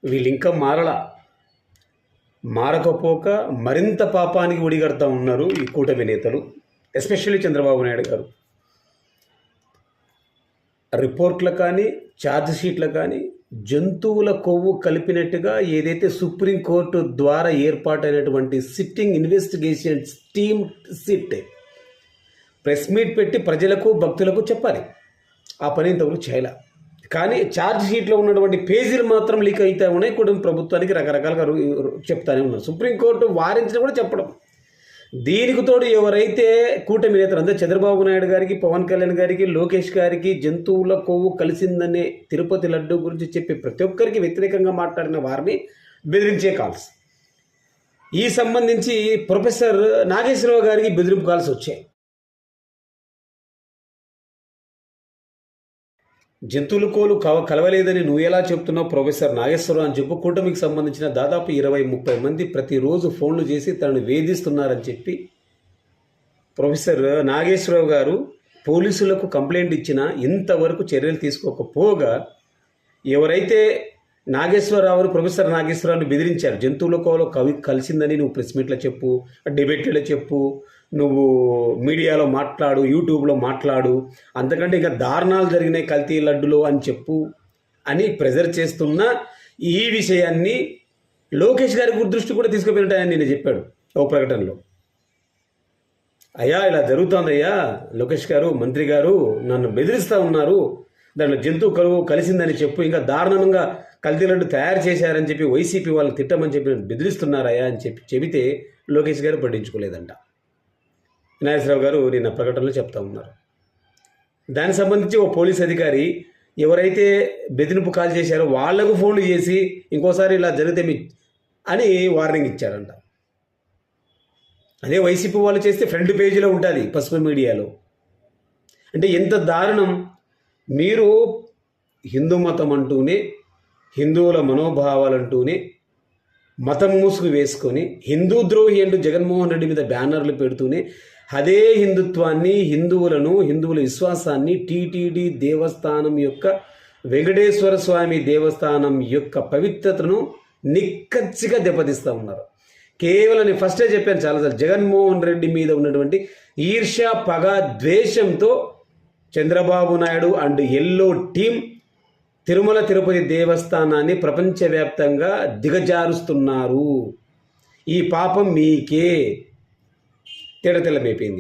వీళ్ళు ఇంకా మారకపోక మరింత పాపానికి ఒడిగడతా ఉన్నారు ఈ కూటమి నేతలు, ఎస్పెషల్లీ చంద్రబాబు నాయుడు గారు. రిపోర్ట్ల కానీ ఛార్జ్ షీట్ల కానీ జంతువుల కొవ్వు కలిపినట్టుగా ఏదైతే సుప్రీంకోర్టు ద్వారా ఏర్పాటైనటువంటి sitting investigation team SIT press meet పెట్టి ప్రజలకు భక్తులకు చెప్పాలి. ఆ పని ఇంతవరకు చేయాల. కానీ ఛార్జ్ షీట్లో ఉన్నటువంటి పేజీలు మాత్రం లీక్ అవుతా ఉన్నాయి. కూడా ప్రభుత్వానికి రకరకాలుగా చెప్తానే ఉన్నారు. సుప్రీంకోర్టు వారించిన కూడా చెప్పడం. దీనికి తోడు ఎవరైతే కూటమి నేతలు అంటే చంద్రబాబు నాయుడు గారికి, పవన్ కళ్యాణ్ గారికి, లోకేష్ గారికి జంతువుల కొవ్వు కలిసిందనే తిరుపతి లడ్డు గురించి చెప్పి ప్రతి ఒక్కరికి వ్యతిరేకంగా మాట్లాడిన వారిని బెదిరించే కాల్స్. ఈ సంబంధించి ప్రొఫెసర్ నాగేశ్వరరావు గారికి బెదిరింపు కాల్స్ వచ్చాయి. జంతువుల కోలు కలవలేదని నువ్వు ఎలా చెప్తున్నావు ప్రొఫెసర్ నాగేశ్వరరావు అని చెప్పు. కూటమికి సంబంధించిన దాదాపు 20-30 మంది ప్రతిరోజు ఫోన్లు చేసి తనను వేధిస్తున్నారని చెప్పి ప్రొఫెసర్ నాగేశ్వరరావు గారు పోలీసులకు కంప్లైంట్ ఇచ్చినా ఇంతవరకు చర్యలు తీసుకోకపోగా ఎవరైతే ప్రొఫెసర్ నాగేశ్వరరావుని బెదిరించారు, జంతువుల కోలో కలిసిందని నువ్వు ప్రెస్ మీట్లో చెప్పు, డిబేట్లో చెప్పు, నువ్వు మీడియాలో మాట్లాడు, యూట్యూబ్లో మాట్లాడు, అంతకంటే ఇంకా దారుణాలు జరిగినాయి కల్తీ లడ్డులో అని చెప్పు అని ప్రెజర్ చేస్తున్న ఈ విషయాన్ని లోకేష్ గారి దృష్టి కూడా తీసుకుపోయినట్టు నేను చెప్పాడు ఓ ప్రకటనలో. అయ్యా ఇలా జరుగుతోందయ్యా, లోకేష్ గారు, మంత్రి గారు నన్ను బెదిరిస్తూ ఉన్నారు, దాంట్లో జంతువు కలువు కలిసిందని చెప్పు, ఇంకా దారుణంగా కల్తీ లడ్డు తయారు చేశారని చెప్పి వైసీపీ వాళ్ళు తిట్టమని చెప్పి బెదిరిస్తున్నారయ్యా అని చెబితే లోకేష్ గారు పట్టించుకోలేదంట. నాగేశ్వరరావు గారు నిన్న ప్రకటనలో చెప్తా ఉన్నారు. దానికి సంబంధించి ఓ పోలీస్ అధికారి ఎవరైతే బెదిరింపు కాల్ చేశారో వాళ్లకు ఫోన్లు చేసి ఇంకోసారి ఇలా జరిగితే అని వార్నింగ్ ఇచ్చారంట. అదే వైసీపీ వాళ్ళు చేస్తే ఫ్రంట్ పేజీలో ఉంటుంది పసుపు మీడియాలో. అంటే ఎంత దారుణం! మీరు హిందూ మతం అంటూనే, హిందువుల మనోభావాలంటూనే మతం మూసుకు వేసుకొని హిందూ ద్రోహి అంటూ జగన్మోహన్ రెడ్డి మీద బ్యానర్లు పెడుతూనే అదే హిందుత్వాన్ని, హిందువుల విశ్వాసాన్ని, టీటీడీ దేవస్థానం యొక్క, వెంకటేశ్వర స్వామి దేవస్థానం యొక్క పవిత్రతను నిక్కచ్చిగా దెబ్బతీస్తూ ఉన్నారు. కేవలం నేను ఫస్టే చెప్పాను చాలాసార్లు, జగన్మోహన్ రెడ్డి మీద ఉన్నటువంటి ఈర్ష్య, పగ, ద్వేషంతో Chandrababu Naidu and yellow team Tirumala Tirupati దేవస్థానాన్ని ప్రపంచవ్యాప్తంగా దిగజారుస్తున్నారు. ఈ పాపం మీకే తెల్లమైపోయింది.